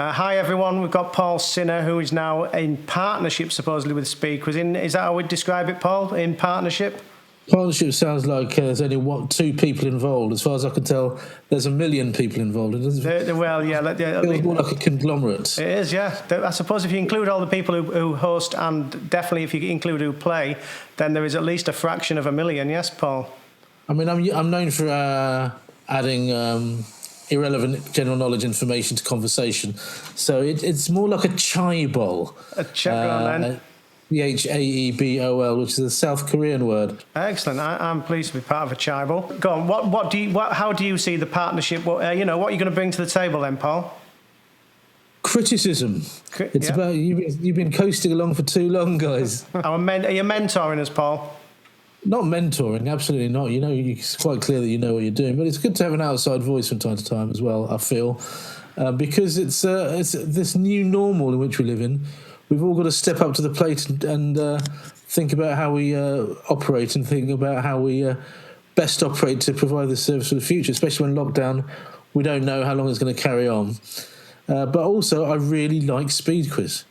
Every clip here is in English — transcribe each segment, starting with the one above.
Hi everyone, we've got Paul Sinha, who is now in partnership supposedly with SpeedQuizzing. Is that how we'd describe it, Paul? In partnership? Partnership sounds like there's only two people involved. As far as I can tell, there's 1 million people involved. It feels more like a conglomerate. It is, yeah. I suppose if you include all the people who host, and definitely if you include who play, then there is at least a fraction of 1 million. Yes, Paul. I mean, I'm known for adding irrelevant general knowledge information to conversation, so it's more like a chai bowl. A chai Chaebol, which is a South Korean word. Excellent. I'm pleased to be part of a chai bowl. Go on. How do you see the partnership? What are you going to bring to the table then, Paul? Criticism. It's about you've been coasting along for too long, guys. Are you mentoring us, Paul? Not mentoring, absolutely not. It's quite clear that you know what you're doing, but it's good to have an outside voice from time to time as well, I feel, because it's this new normal in which we live in. We've all got to step up to the plate and think about how we operate and think about how we best operate to provide this service for the future, especially when lockdown, we don't know how long it's going to carry on. But also, I really like SpeedQuiz.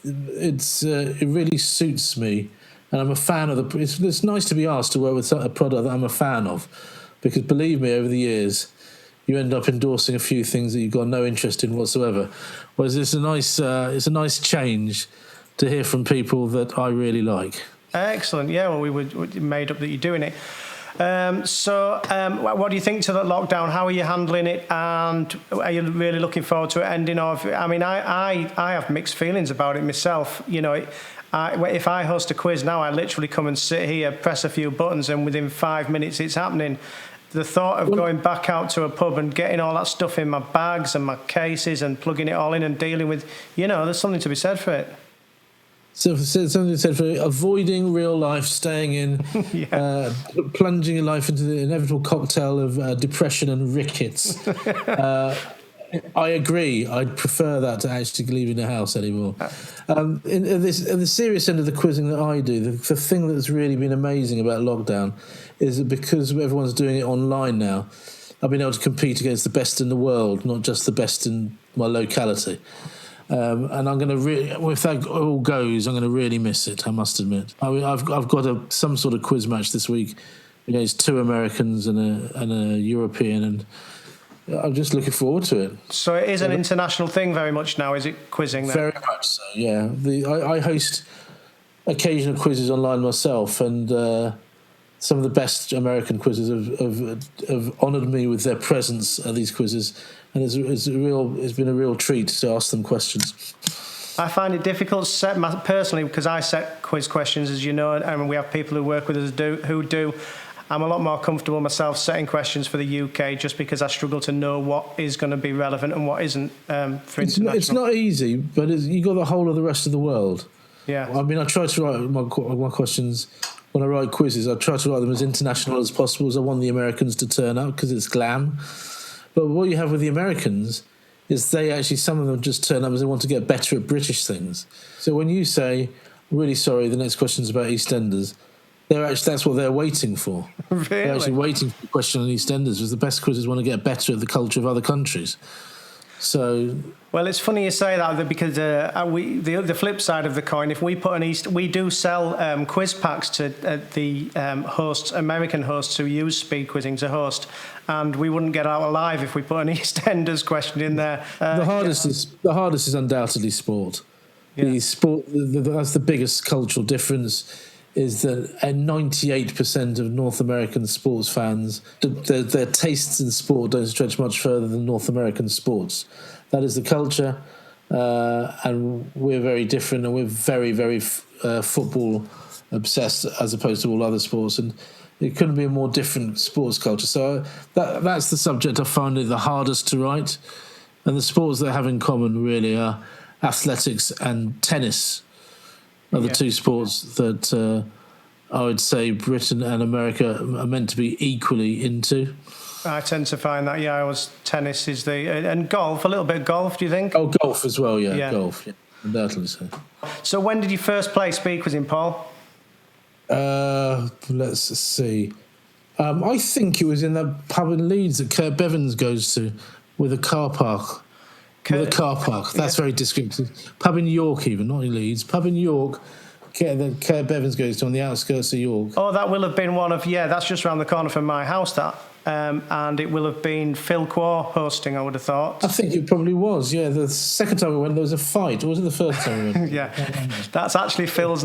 It really suits me. And I'm a fan of it's nice to be asked to work with a product that I'm a fan of, because believe me, over the years, you end up endorsing a few things that you've got no interest in whatsoever. Whereas it's a nice change to hear from people that I really like. Excellent. Yeah, well, we made up that you're doing it. So what do you think to the lockdown? How are you handling it? And are you really looking forward to it ending? I have mixed feelings about it myself. If I host a quiz now, I literally come and sit here, press a few buttons, and within 5 minutes it's happening. The thought of going back out to a pub and getting all that stuff in my bags and my cases and plugging it all in and dealing with, there's something to be said for it. So something to be said for avoiding real life, staying in, plunging your life into the inevitable cocktail of depression and rickets. I agree. I'd prefer that to actually leaving the house anymore. In the serious end of the quizzing that I do, the thing that's really been amazing about lockdown is that because everyone's doing it online now, I've been able to compete against the best in the world, not just the best in my locality. And I'm going to if that all goes, I'm going to really miss it, I must admit. I mean, I've got some sort of quiz match this week against 2 Americans and a European, and I'm just looking forward to it. So it is an international thing very much now, is it, quizzing then? Very much so, yeah. I host occasional quizzes online myself, and some of the best American quizzes have honoured me with their presence at these quizzes, and it's been a real treat to ask them questions. I find it difficult personally, because I set quiz questions, as you know, and we have people who work with us who do. I'm a lot more comfortable myself setting questions for the UK, just because I struggle to know what is going to be relevant and what isn't for international. It's not easy, but you got the whole of the rest of the world. Yeah. I mean, I try to write my questions, when I write quizzes, I try to write them as international as possible, as I want the Americans to turn up, because it's glam. But what you have with the Americans is some of them just turn up as they want to get better at British things. So when you say, really sorry, the next question's about EastEnders, that's what they're waiting for. Really? They're actually waiting for the question on EastEnders, because the best quizzes want to get better at the culture of other countries. So, well, it's funny you say that, because the flip side of the coin, if we put we do sell quiz packs to the American hosts who use SpeedQuizzing to host, and we wouldn't get out alive if we put an EastEnders question in there. The hardest is undoubtedly sport. Yeah. The sport, that's the biggest cultural difference. Is that 98% of North American sports fans, their tastes in sport don't stretch much further than North American sports. That is the culture, and we're very different, and we're very, very football obsessed as opposed to all other sports, and it couldn't be a more different sports culture. So that's the subject I find it the hardest to write, and the sports they have in common really are athletics and tennis. Are the two sports that I would say Britain and America are meant to be equally into. I tend to find that, tennis is and golf, a little bit of golf, do you think? Oh, golf as well, yeah. Golf, yeah, undoubtedly so. So when did you first play SpeedQuizzing, Paul? Let's see. I think it was in that pub in Leeds that Kurt Bevins goes to with a car park. With a car park. That's very descriptive. Pub in York, even, not in Leeds. Pub in York, that Claire Bevins goes to on the outskirts of York. Oh, that will have been one of, that's just around the corner from my house, that. And it will have been Phil Quore hosting, I would have thought. I think it probably was, yeah. The second time we went, there was a fight. Or was it the first time we went? Yeah. That's actually Phil's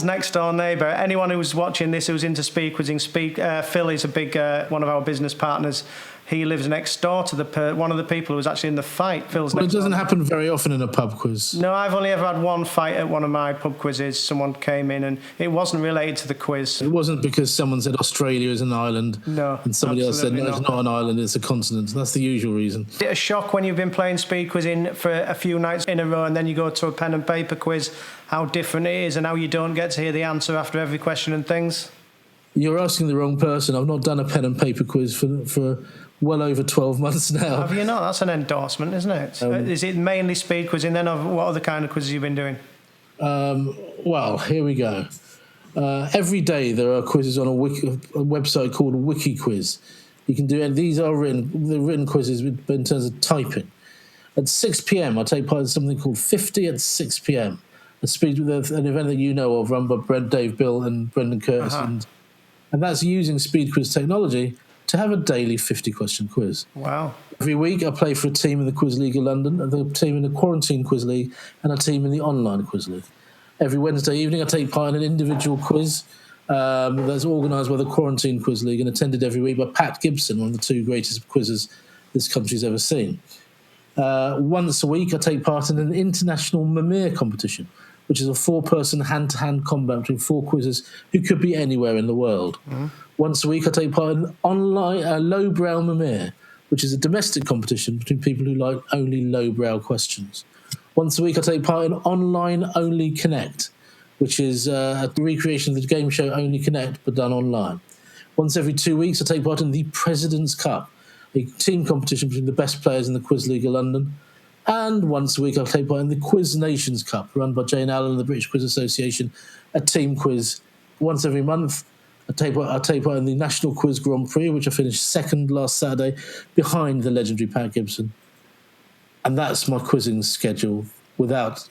next door neighbour. Anyone who's watching this who's into SpeedQuizzing, Phil is a big one of our business partners. He lives next door to one of the people who was actually in the fight. Phil's Well, it next door. doesn't happen very often in a pub quiz. No, I've only ever had one fight at one of my pub quizzes. Someone came in and it wasn't related to the quiz. It wasn't because someone said Australia is an island. No, and somebody else said, no, absolutely it's not an island, it's a continent. That's the usual reason. Is it a shock when you've been playing speed quizzing for a few nights in a row and then you go to a pen and paper quiz, how different it is and how you don't get to hear the answer after every question and things? You're asking the wrong person. I've not done a pen and paper quiz for well over 12 months now. Have you not? That's an endorsement, isn't it? Is it mainly speed quizzing then, or what other kind of quizzes you've been doing? Well, here we go. Every day there are quizzes on a website called WikiQuiz. You can do, and these are written quizzes in terms of typing. At 6 p.m, I take part in something called 50 at 6 p.m, an event that you know of, run by Dave Bill and Brendan Curtis, and that's using speed quiz technology to have a daily 50-question quiz. Wow. Every week I play for a team in the Quiz League of London, a team in the Quarantine Quiz League, and a team in the Online Quiz League. Every Wednesday evening I take part in an individual quiz that's organised by the Quarantine Quiz League and attended every week by Pat Gibson, one of the two greatest quizzes this country's ever seen. Once a week I take part in an international Mimir competition, which is a 4-person hand-to-hand combat between 4 quizzes who could be anywhere in the world. Mm-hmm. Once a week I take part in lowbrow Mimir, which is a domestic competition between people who like only lowbrow questions. Once a week I take part in Online Only Connect, which is a recreation of the game show Only Connect, but done online. Once every 2 weeks I take part in the President's Cup, a team competition between the best players in the Quiz League of London. And once a week I take part in the Quiz Nations Cup, run by Jane Allen and the British Quiz Association, a team quiz. Once every month I take part in the National Quiz Grand Prix, which I finished second last Saturday, behind the legendary Pat Gibson. And that's my quizzing schedule. That's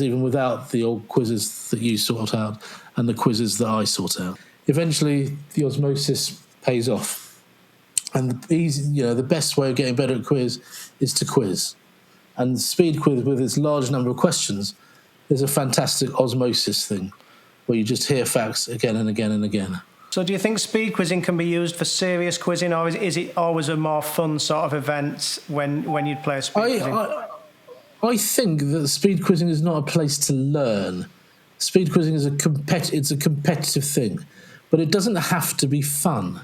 even without the old quizzes that you sort out and the quizzes that I sort out. Eventually, the osmosis pays off. And the best way of getting better at quiz is to quiz. And speed quiz, with its large number of questions, is a fantastic osmosis thing, where you just hear facts again and again and again. So do you think speed quizzing can be used for serious quizzing, or is it always a more fun sort of event when you play speed quizzing? I think that speed quizzing is not a place to learn. Speed quizzing is it's a competitive thing, but it doesn't have to be fun.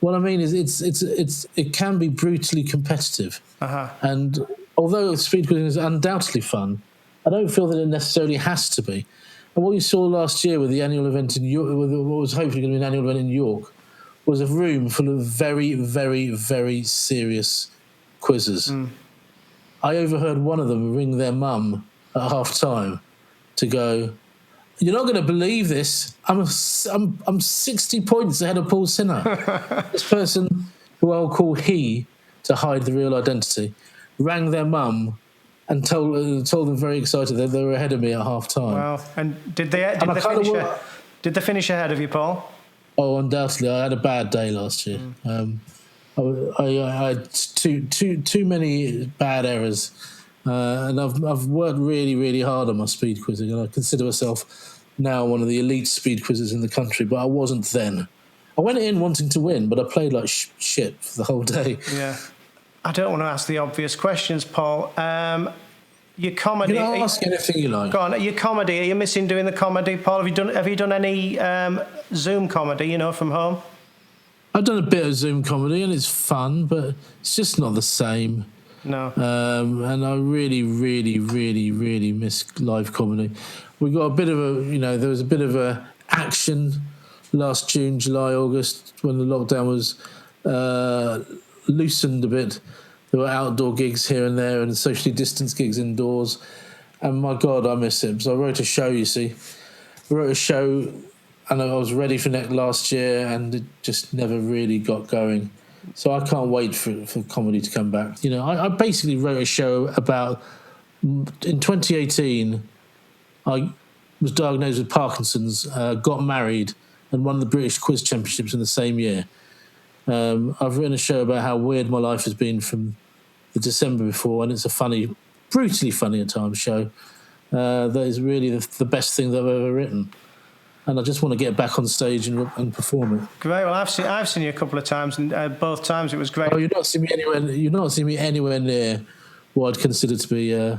What I mean is it can be brutally competitive. And although speed quizzing is undoubtedly fun, I don't feel that it necessarily has to be. And what you saw last year with the annual event in York, what was hopefully going to be an annual event in York, was a room full of very, very, very serious quizzes. I overheard one of them ring their mum at half-time to go, "You're not going to believe this. I'm 60 points ahead of Paul Sinha." This person, who I'll call he to hide the real identity, rang their mum and told them very excited that they were ahead of me at half-time. Wow. And did they finish ahead of you, Paul? Oh, undoubtedly. I had a bad day last year. I had too many bad errors, and I've worked really, really hard on my speed quizzing, and I consider myself now one of the elite speed quizzes in the country, but I wasn't then. I went in wanting to win, but I played like shit for the whole day. Yeah. I don't want to ask the obvious questions, Paul. Your comedy. You can ask anything you like. Go on. Your comedy. Are you missing doing the comedy, Paul? Have you done any Zoom comedy? From home. I've done a bit of Zoom comedy and it's fun, but it's just not the same. No. And I really, really, really, really miss live comedy. We got a bit of there was a bit of a action last June, July, August when the lockdown was loosened a bit. There were outdoor gigs here and there and socially distanced gigs indoors. And my God, I miss it. So I wrote a show, you see. I wrote a show and I was ready for last year and it just never really got going. So I can't wait for comedy to come back. You know, I basically wrote a show about, in 2018, I was diagnosed with Parkinson's, got married, and won the British Quiz Championships in the same year. I've written a show about how weird my life has been from the December before, and it's a funny, brutally funny at times show. That is really the best thing that I've ever written. And I just want to get back on stage and perform it. Great. Well, I've seen you a couple of times, and both times it was great. Oh, you've not seen me anywhere near what I'd consider to be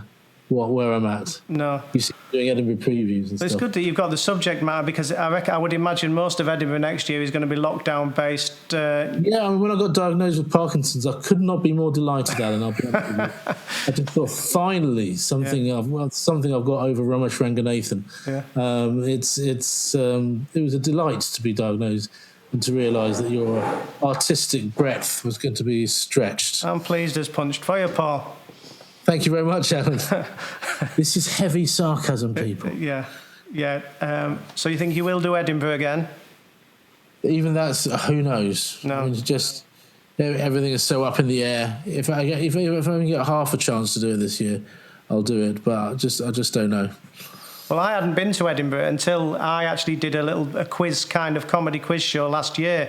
where I'm at. No. You see me doing Edinburgh previews and stuff. It's good that you've got the subject matter, because I would imagine most of Edinburgh next year is going to be lockdown based. Yeah, I mean, when I got diagnosed with Parkinson's, I could not be more delighted, Alan. I'll be honest with you. I just thought, finally, something I've got over Ramesh Ranganathan. Yeah. It was a delight to be diagnosed and to realise that your artistic breadth was going to be stretched. I'm pleased as punched for you, Paul. Thank you very much, Alan. This is heavy sarcasm, people. Yeah. So you think you will do Edinburgh again? Even that's, who knows? No. I mean, it's just everything is so up in the air. If I only get half a chance to do it this year, I'll do it. But I just don't know. Well, I hadn't been to Edinburgh until I actually did a quiz, kind of comedy quiz show last year.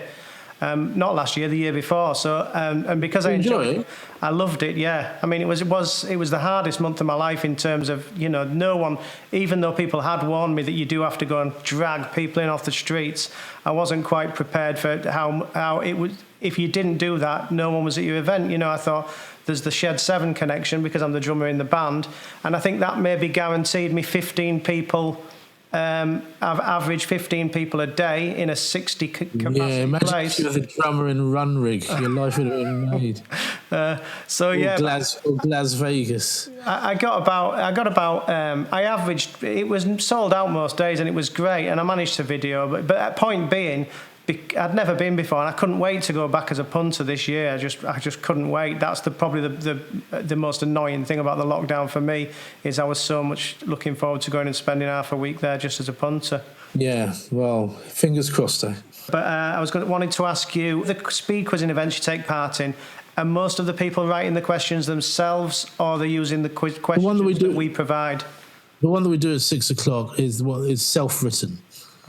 Not last year, the year before. So, and because I enjoyed it, I loved it. Yeah, I mean, it was the hardest month of my life in terms of, you know, no one, even though people had warned me that you do have to go and drag people in off the streets, I wasn't quite prepared for how it would. If you didn't do that, no one was at your event. You know, I thought there's the Shed 7 connection because I'm the drummer in the band, and I think that maybe guaranteed me 15 people. I've averaged 15 people a day in a 60 capacity imagine place. if you were the drummer in Run Rig, your life would have been made. Or Las Vegas. I averaged. It was sold out most days, and it was great. And I managed to video, but at point being, I'd never been before, and I couldn't wait to go back as a punter this year. I just couldn't wait. That's probably the most annoying thing about the lockdown for me, is I was so much looking forward to going and spending half a week there just as a punter. Yeah, well, fingers crossed, eh? But I wanted to ask you, the speed quizzing events you take part in, are most of the people writing the questions themselves, or they're using the quiz questions that we provide? The one that we do at 6 o'clock is self-written.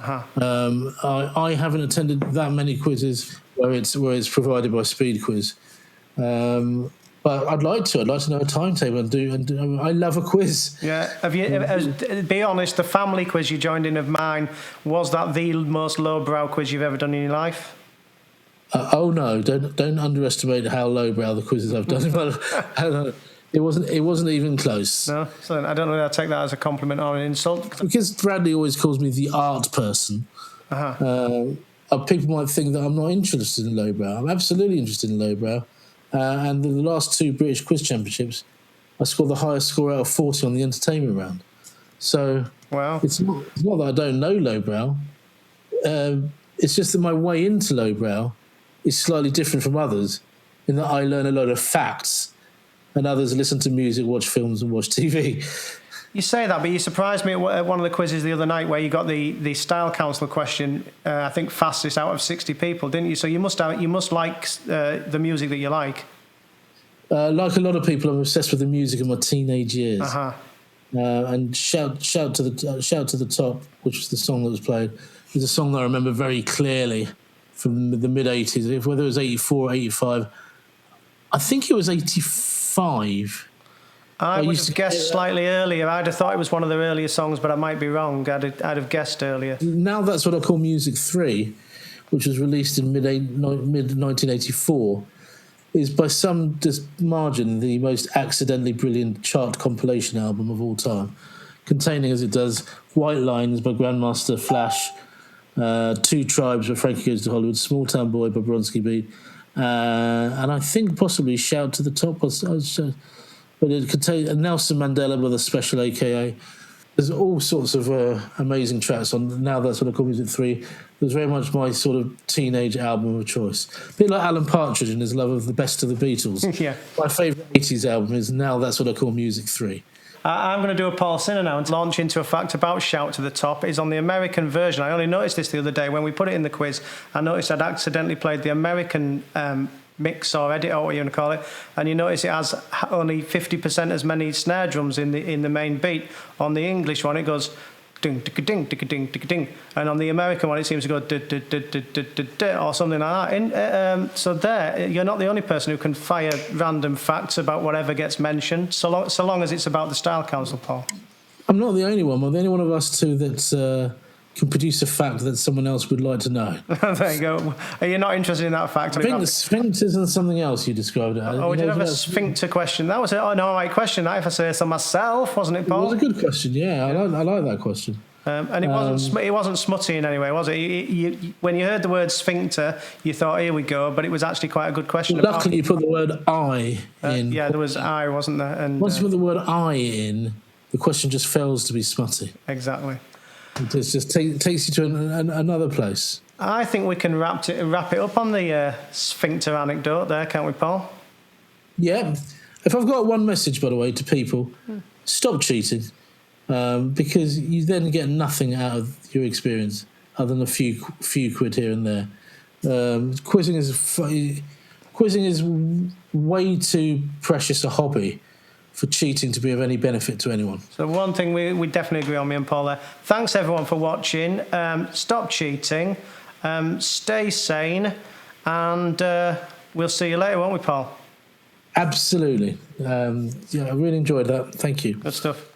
I haven't attended that many quizzes where it's provided by SpeedQuiz, but I'd like to know a timetable and do. I love a quiz. Yeah, be honest. The family quiz you joined in of mine, was that the most lowbrow quiz you've ever done in your life? Oh no! Don't underestimate how lowbrow the quizzes I've done. It wasn't even close. No, so I don't know whether I take that as a compliment or an insult. Because Bradley always calls me the art person. People might think that I'm not interested in lowbrow. I'm absolutely interested in lowbrow. And in the last 2 British Quiz Championships, I scored the highest score out of 40 on the entertainment round. So wow. It's not that I don't know lowbrow. It's just that my way into lowbrow is slightly different from others, in that I learn a lot of facts, and others listen to music, watch films, and watch TV. You say that, but you surprised me at one of the quizzes the other night where you got the style council question. I think fastest out of 60 people, didn't you? So you must like the music that you like. Like a lot of people, I'm obsessed with the music of my teenage years. And shout to the top, which was the song that was played, is a song that I remember very clearly from the mid '80s. Whether it was '84 or '85, I think it was '85. I would have guessed slightly earlier. I'd have thought it was one of the earlier songs, but I might be wrong. I'd have guessed earlier. Now that's what I call Music 3, which was released in mid 1984, is by some margin the most accidentally brilliant chart compilation album of all time, containing, as it does, White Lines by Grandmaster Flash, Two Tribes by Frankie Goes to Hollywood, Small Town Boy by Bronski Beat, and I think possibly Shout to the Top. But it contains Nelson Mandela with a special AKA. There's all sorts of amazing tracks on. Now that's what I call Music 3. It was very much my sort of teenage album of choice. A bit like Alan Partridge and his love of the best of the Beatles. Yeah. My favourite 80s album is Now That's What I Call Music 3. I'm going to do a Paul Sinha now and launch into a fact about Shout to the Top. It's on the American version. I only noticed this the other day when we put it in the quiz. I noticed I'd accidentally played the American mix or edit or what you want to call it, and you notice it has only 50% as many snare drums in the main beat. On the English one, it goes ding ding ding ding ding ding ding, and on the American one, it seems to go or something like that. So there, you're not the only person who can fire random facts about whatever gets mentioned, so long as it's about the Style Council, Paul. I'm not the only one. I'm the only one of us two that can produce a fact that someone else would like to know. There you go. Are you not interested in that fact? I think the sphincters and something else you described it. Oh, we did have a sphincter question. That was an alright question, that, if I say so myself, wasn't it, Paul? It was a good question, yeah. I like that question. And it wasn't smutty in any way, was it? When you heard the word sphincter, you thought, here we go, but it was actually quite a good question. Luckily, you put the word I in. Yeah, there was I, wasn't there? And once you put the word I in, the question just fails to be smutty. Exactly. It just takes you to another place. I think we can wrap it up on the sphincter anecdote there, can't we, Paul? Yeah. If I've got one message, by the way, to people, stop cheating, because you then get nothing out of your experience other than a few quid here and there. Quizzing is way too precious a hobby for cheating to be of any benefit to anyone. So one thing we definitely agree on, me and Paul there. Thanks everyone for watching. Stop cheating. Stay sane. And we'll see you later, won't we, Paul? Absolutely. I really enjoyed that. Thank you. Good stuff.